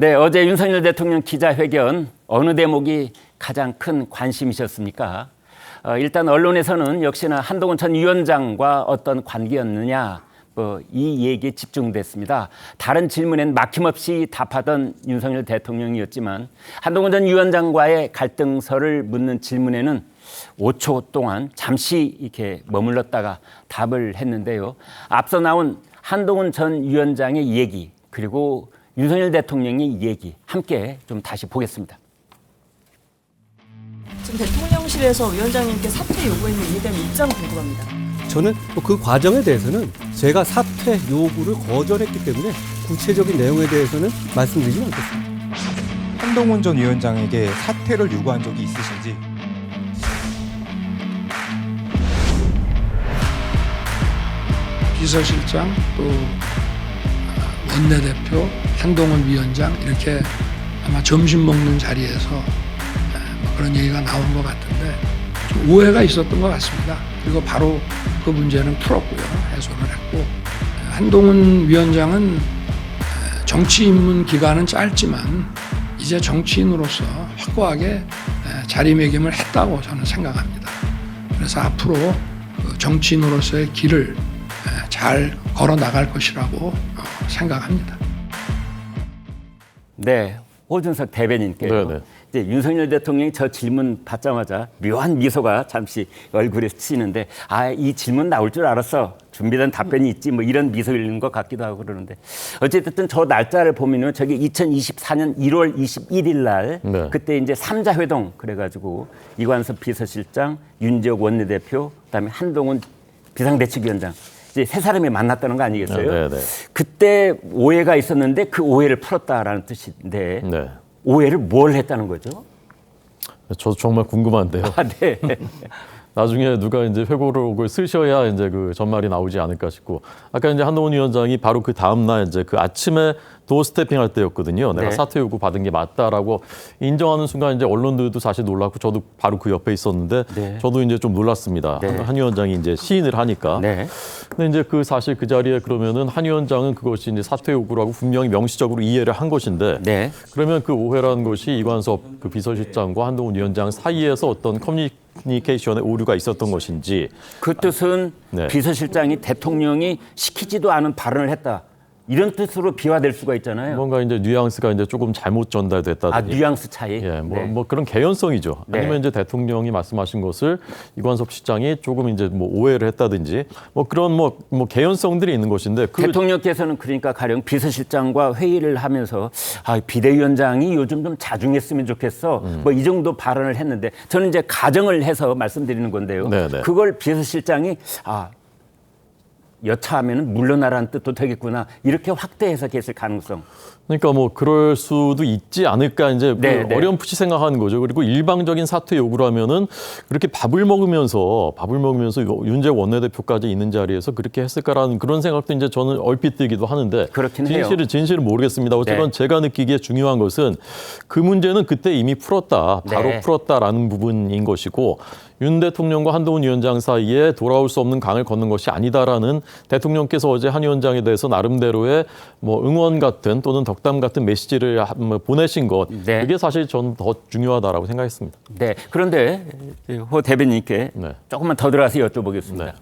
네, 어제 윤석열 대통령 기자회견 어느 대목이 가장 큰 관심이셨습니까? 일단 언론에서는 역시나 한동훈 전 위원장과 어떤 관계였느냐 이 얘기에 집중됐습니다. 다른 질문엔 막힘없이 답하던 윤석열 대통령이었지만 한동훈 전 위원장과의 갈등설을 묻는 질문에는 5초 동안 잠시 이렇게 머물렀다가 답을 했는데요. 앞서 나온 한동훈 전 위원장의 얘기 그리고 윤석열 대통령의 얘기 함께 좀 다시 보겠습니다. 지금 대통령실에서 위원장님께 사퇴 요구했는 이에 대한 입장 궁금합니다. 저는 그 과정에 대해서는 제가 사퇴 요구를 거절했기 때문에 구체적인 내용에 대해서는 말씀드리지 않겠습니다. 한동훈 전 위원장에게 사퇴를 요구한 적이 있으신지. 비서실장 또 원내대표 한동훈 위원장 이렇게 아마 점심 먹는 자리에서 그런 얘기가 나온 것 같은데 좀 오해가 있었던 것 같습니다. 그리고 바로 그 문제는 풀었고요. 해소를 했고 한동훈 위원장은 정치 입문 기간은 짧지만 이제 정치인으로서 확고하게 자리매김을 했다고 저는 생각합니다. 그래서 앞으로 정치인으로서의 길을 잘 걸어 나갈 것이라고 생각합니다. 네, 호준석 대변인께요. 네네. 이제 윤석열 대통령이 저 질문 받자마자 묘한 미소가 잠시 얼굴에 스치는데 이 질문 나올 줄 알았어. 준비된 답변이 있지 뭐 이런 미소 읽는 것 같기도 하고 그러는데 어쨌든 저 날짜를 보면은 저기 2024년 1월 21일 날 네. 그때 이제 3자 회동 그래가지고 이관섭 비서실장, 윤지옥 원내대표, 그다음에 한동훈 비상대책위원장 이제 세 사람이 만났다는 거 아니겠어요? 네네. 그때 오해가 있었는데 그 오해를 풀었다라는 뜻인데 네. 오해를 뭘 했다는 거죠? 저도 정말 궁금한데요. 네. 나중에 누가 이제 회고록을 쓰셔야 이제 그 전말이 나오지 않을까 싶고 아까 이제 한동훈 위원장이 바로 그 다음 날 이제 그 아침에 도어 스태핑 할 때였거든요. 내가 네. 사퇴 요구 받은 게 맞다라고 인정하는 순간 이제 언론들도 사실 놀랐고 저도 바로 그 옆에 있었는데 네. 저도 이제 좀 놀랐습니다. 네. 한 위원장이 이제 시인을 하니까. 네. 근데 이제 그 사실 그 자리에 그러면은 한 위원장은 그것이 이제 사퇴 요구라고 분명히 명시적으로 이해를 한 것인데 네. 그러면 그 오해라는 것이 이관섭 그 비서실장과 한동훈 위원장 사이에서 어떤 커뮤니케이션의 오류가 있었던 것인지 그 뜻은 네. 비서실장이 대통령이 시키지도 않은 발언을 했다. 이런 뜻으로 비화될 수가 있잖아요. 뭔가 이제 뉘앙스가 이제 조금 잘못 전달됐다든지. 뉘앙스 차이. 예, 네. 뭐 그런 개연성이죠. 네. 아니면 이제 대통령이 말씀하신 것을 이관섭 실장이 조금 이제 뭐 오해를 했다든지 뭐 그런 뭐 개연성들이 있는 것인데 대통령께서는 그러니까 가령 비서실장과 회의를 하면서 비대위원장이 요즘 좀 자중했으면 좋겠어. 뭐 이 정도 발언을 했는데 저는 이제 가정을 해서 말씀드리는 건데요. 네네. 그걸 비서실장이 여차하면 물러나라는 뜻도 되겠구나. 이렇게 확대 해석했을 가능성. 그러니까 뭐 그럴 수도 있지 않을까 이제 네, 네. 어렴풋이 생각하는 거죠. 그리고 일방적인 사퇴 요구라면은 그렇게 밥을 먹으면서 윤재욱 원내대표까지 있는 자리에서 그렇게 했을까라는 그런 생각도 이제 저는 얼핏 들기도 하는데 그렇긴 해요. 진실은 모르겠습니다. 어쨌건 네. 제가 느끼기에 중요한 것은 그 문제는 그때 이미 풀었다. 바로 네. 풀었다라는 부분인 것이고 윤 대통령과 한동훈 위원장 사이에 돌아올 수 없는 강을 걷는 것이 아니다라는 대통령께서 어제 한 위원장에 대해서 나름대로의 뭐 응원 같은 또는 덕담 같은 메시지를 보내신 것 네. 그게 사실 저는 더 중요하다라고 생각했습니다. 네. 그런데 호 대변인께 네. 조금만 더 들어가서 여쭤보겠습니다. 네.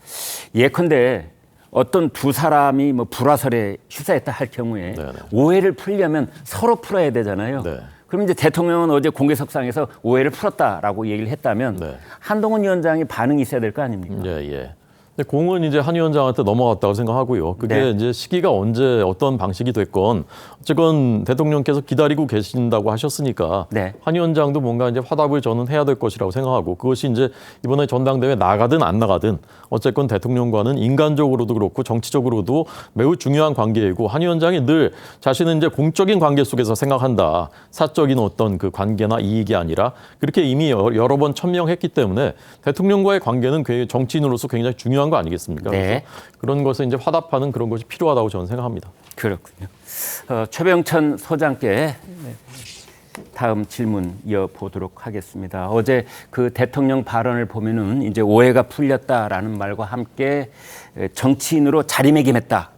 예컨대 어떤 두 사람이 뭐 불화설에 휘사했다 할 경우에 네, 네. 오해를 풀려면 서로 풀어야 되잖아요. 네. 그럼 이제 대통령은 어제 공개석상에서 오해를 풀었다라고 얘기를 했다면 네. 한동훈 위원장이 반응이 있어야 될 거 아닙니까? 예. 근데 공은 이제 한 위원장한테 넘어갔다고 생각하고요. 그게 네. 이제 시기가 언제 어떤 방식이 됐건 어쨌건 대통령께서 기다리고 계신다고 하셨으니까 네. 한 위원장도 뭔가 이제 화답을 저는 해야 될 것이라고 생각하고 그것이 이제 이번에 전당대회 나가든 안 나가든 어쨌건 대통령과는 인간적으로도 그렇고 정치적으로도 매우 중요한 관계이고 한 위원장이 늘 자신은 이제 공적인 관계 속에서 생각한다. 사적인 어떤 그 관계나 이익이 아니라 그렇게 이미 여러 번 천명했기 때문에 대통령과의 관계는 정치인으로서 굉장히 중요한 거 아니겠습니까? 네. 그래서 그런 것에 이제 화답하는 그런 것이 필요하다고 저는 생각합니다. 그렇군요. 최병천 소장께 다음 질문 이어보도록 하겠습니다. 어제 그 대통령 발언을 보면은 이제 오해가 풀렸다라는 말과 함께 정치인으로 자리매김했다.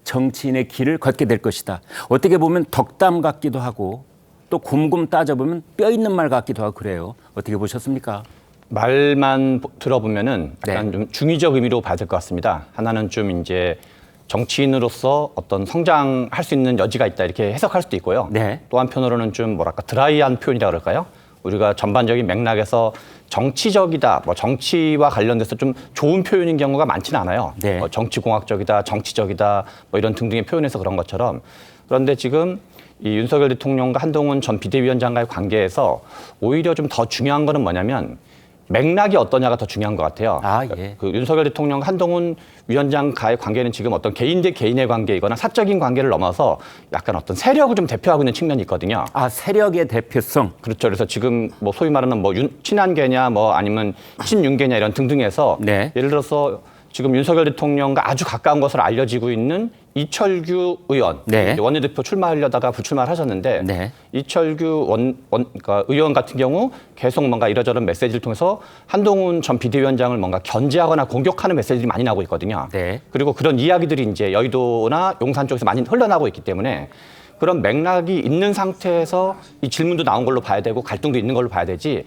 정치인의 길을 걷게 될 것이다. 어떻게 보면 덕담 같기도 하고 또 곰곰 따져보면 뼈 있는 말 같기도 하고 그래요. 어떻게 보셨습니까? 말만 들어보면은 약간 네. 좀 중의적 의미로 봐야 될 것 같습니다. 하나는 좀 이제 정치인으로서 어떤 성장할 수 있는 여지가 있다 이렇게 해석할 수도 있고요. 네. 또 한편으로는 좀 뭐랄까 드라이한 표현이라 그럴까요? 우리가 전반적인 맥락에서 정치적이다, 뭐 정치와 관련돼서 좀 좋은 표현인 경우가 많지는 않아요. 네. 정치공학적이다, 정치적이다, 뭐 이런 등등의 표현에서 그런 것처럼. 그런데 지금 이 윤석열 대통령과 한동훈 전 비대위원장과의 관계에서 오히려 좀 더 중요한 거는 뭐냐면 맥락이 어떠냐가 더 중요한 것 같아요. 아, 예. 그 윤석열 대통령과 한동훈 위원장과의 관계는 지금 어떤 개인 대 개인의 관계이거나 사적인 관계를 넘어서 약간 어떤 세력을 좀 대표하고 있는 측면이 있거든요. 아, 세력의 대표성. 그렇죠. 그래서 지금 뭐 소위 말하는 뭐 친한계냐 뭐 아니면 친윤계냐 이런 등등해서 네. 예를 들어서 지금 윤석열 대통령과 아주 가까운 것으로 알려지고 있는 이철규 의원, 네. 원내대표 출마하려다가 불출마를 하셨는데 네. 이철규 그러니까 의원 같은 경우 계속 뭔가 이러저런 메시지를 통해서 한동훈 전 비대위원장을 뭔가 견제하거나 공격하는 메시지들이 많이 나오고 있거든요. 네. 그리고 그런 이야기들이 이제 여의도나 용산 쪽에서 많이 흘러나오고 있기 때문에 그런 맥락이 있는 상태에서 이 질문도 나온 걸로 봐야 되고 갈등도 있는 걸로 봐야 되지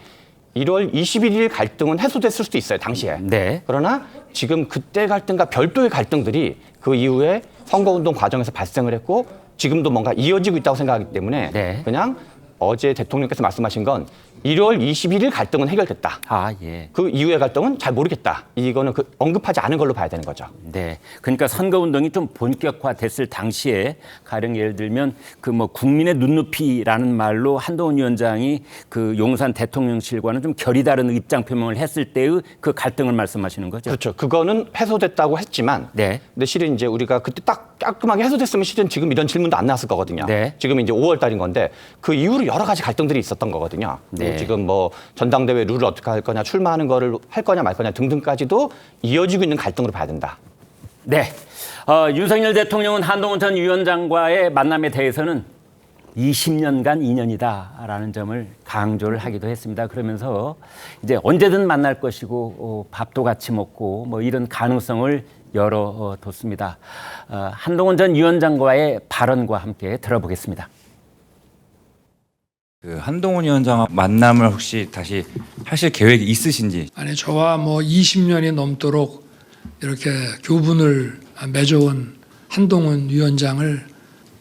1월 21일 갈등은 해소됐을 수도 있어요, 당시에. 네. 그러나 지금 그때 갈등과 별도의 갈등들이 그 이후에 선거운동 과정에서 발생을 했고 지금도 뭔가 이어지고 있다고 생각하기 때문에 네. 그냥 어제 대통령께서 말씀하신 건 1월 21일 갈등은 해결됐다. 아, 예. 그 이후의 갈등은 잘 모르겠다. 이거는 언급하지 않은 걸로 봐야 되는 거죠. 네. 그러니까 선거운동이 좀 본격화됐을 당시에 가령 예를 들면 그 뭐 국민의 눈높이라는 말로 한동훈 위원장이 그 용산 대통령실과는 좀 결이 다른 입장 표명을 했을 때의 그 갈등을 말씀하시는 거죠. 그렇죠. 그거는 해소됐다고 했지만 네. 근데 실은 이제 우리가 그때 딱 깔끔하게 해소됐으면 실은 지금 이런 질문도 안 나왔을 거거든요. 네. 지금 이제 5월 달인 건데 그 이후로 여러 가지 갈등들이 있었던 거거든요. 네. 지금 뭐 전당대회 룰을 어떻게 할 거냐, 출마하는 거를 할 거냐 말 거냐 등등까지도 이어지고 있는 갈등으로 봐야 된다. 네. 윤석열 대통령은 한동훈 전 위원장과의 만남에 대해서는 20년간 인연이다라는 점을 강조를 하기도 했습니다. 그러면서 이제 언제든 만날 것이고 밥도 같이 먹고 뭐 이런 가능성을 열어뒀습니다. 한동훈 전 위원장과의 발언과 함께 들어보겠습니다. 그 한동훈 위원장 만남을 혹시 다시 하실 계획이 있으신지? 아니 저와 뭐 20년이 넘도록 이렇게 교분을 맺어온 한동훈 위원장을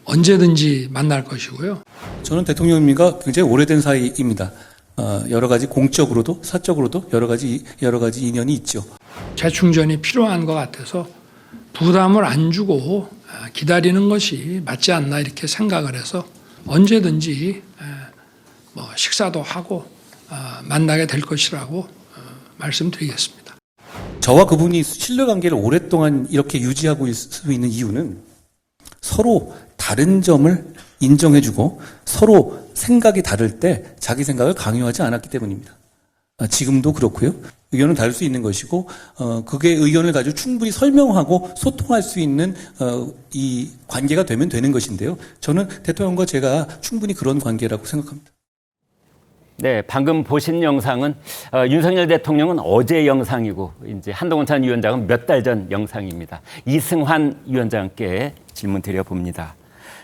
언제든지 만날 것이고요. 저는 대통령님과 굉장히 오래된 사이입니다. 여러 가지 공적으로도 사적으로도 여러 가지 인연이 있죠. 재충전이 필요한 것 같아서 부담을 안 주고 기다리는 것이 맞지 않나 이렇게 생각을 해서 언제든지 뭐 식사도 하고 만나게 될 것이라고 말씀드리겠습니다. 저와 그분이 신뢰관계를 오랫동안 이렇게 유지하고 있을 수 있는 이유는 서로 다른 점을 인정해주고 서로 생각이 다를 때 자기 생각을 강요하지 않았기 때문입니다. 지금도 그렇고요. 의견은 다를 수 있는 것이고 그게 의견을 가지고 충분히 설명하고 소통할 수 있는 이 관계가 되면 되는 것인데요. 저는 대통령과 제가 충분히 그런 관계라고 생각합니다. 네, 방금 보신 영상은 윤석열 대통령은 어제 영상이고 이제 한동훈 전 위원장은 몇 달 전 영상입니다. 이승환 위원장께 질문 드려봅니다.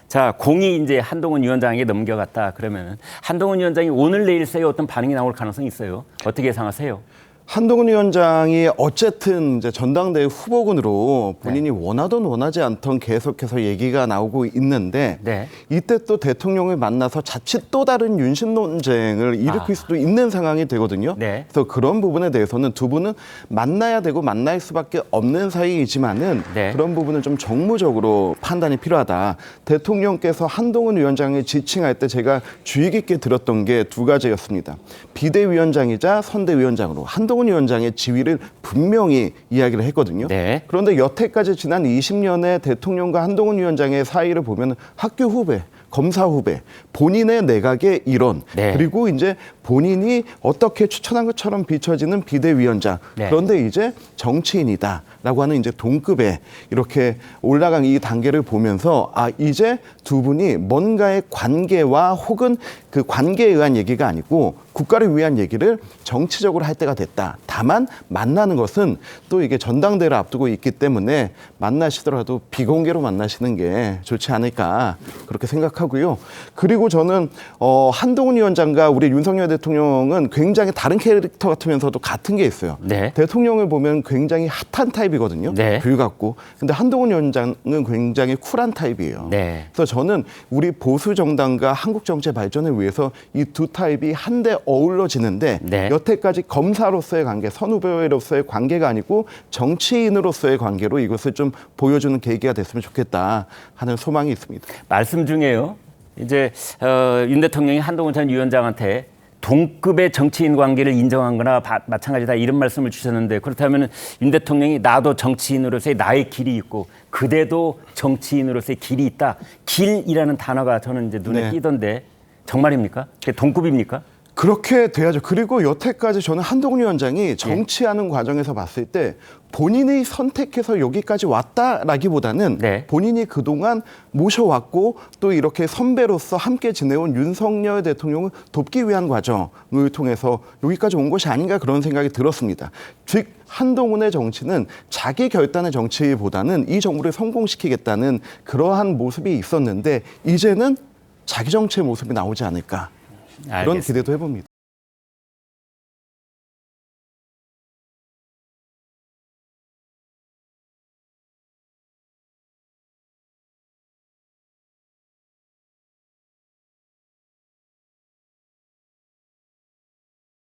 자, 공이 이제 한동훈 위원장에게 넘겨갔다 그러면 한동훈 위원장이 오늘 내일 새에 어떤 반응이 나올 가능성이 있어요. 어떻게 예상하세요? 한동훈 위원장이 어쨌든 이제 전당대회 후보군으로 본인이 원하든 원하지 않던 계속해서 얘기가 나오고 있는데 네. 이때 또 대통령을 만나서 자칫 또 다른 윤심 논쟁을 일으킬 수도 있는 상황이 되거든요. 네. 그래서 그런 부분에 대해서는 두 분은 만나야 되고 만날 수밖에 없는 사이이지만은 네. 그런 부분은 좀 정무적으로 판단이 필요하다. 대통령께서 한동훈 위원장을 지칭할 때 제가 주의 깊게 들었던 게 두 가지였습니다. 비대위원장이자 선대위원장으로 한동훈 위원장의 지위를 분명히 이야기를 했거든요. 네. 그런데 여태까지 지난 20년의 대통령과 한동훈 위원장의 사이를 보면 학교 후배, 검사 후배, 본인의 내각의 일원, 네. 그리고 이제 본인이 어떻게 추천한 것처럼 비춰지는 비대위원장. 네. 그런데 이제 정치인이다라고 하는 이제 동급에 이렇게 올라간 이 단계를 보면서 이제 두 분이 뭔가의 관계와 혹은 그 관계에 의한 얘기가 아니고 국가를 위한 얘기를 정치적으로 할 때가 됐다. 다만 만나는 것은 또 이게 전당대회를 앞두고 있기 때문에 만나시더라도 비공개로 만나시는 게 좋지 않을까 그렇게 생각하고요. 그리고 저는 한동훈 위원장과 우리 윤석열 대통령은 굉장히 다른 캐릭터 같으면서도 같은 게 있어요. 네. 대통령을 보면 굉장히 핫한 타입이거든요. 네. 불같고. 근데 한동훈 위원장은 굉장히 쿨한 타입이에요. 네. 그래서 저는 우리 보수 정당과 한국 정치의 발전을 위해서 이 두 타입이 한데 어우러지는데 네. 여태까지 검사로서의 관계, 선후배로서의 관계가 아니고 정치인으로서의 관계로 이것을 좀 보여주는 계기가 됐으면 좋겠다 하는 소망이 있습니다. 말씀 중에요. 이제 윤 대통령이 한동훈 전 위원장한테 동급의 정치인 관계를 인정한 거나 마찬가지다 이런 말씀을 주셨는데 그렇다면 윤 대통령이 나도 정치인으로서의 나의 길이 있고 그대도 정치인으로서의 길이 있다. 길이라는 단어가 저는 이제 눈에 네. 띄던데 정말입니까? 그게 동급입니까? 그렇게 돼야죠. 그리고 여태까지 저는 한동훈 위원장이 정치하는 과정에서 봤을 때 본인이 선택해서 여기까지 왔다라기보다는 네. 본인이 그동안 모셔왔고 또 이렇게 선배로서 함께 지내온 윤석열 대통령을 돕기 위한 과정을 통해서 여기까지 온 것이 아닌가 그런 생각이 들었습니다. 즉 한동훈의 정치는 자기 결단의 정치보다는 이 정부를 성공시키겠다는 그러한 모습이 있었는데 이제는 자기 정치의 모습이 나오지 않을까 그런 알겠습니다. 기대도 해봅니다.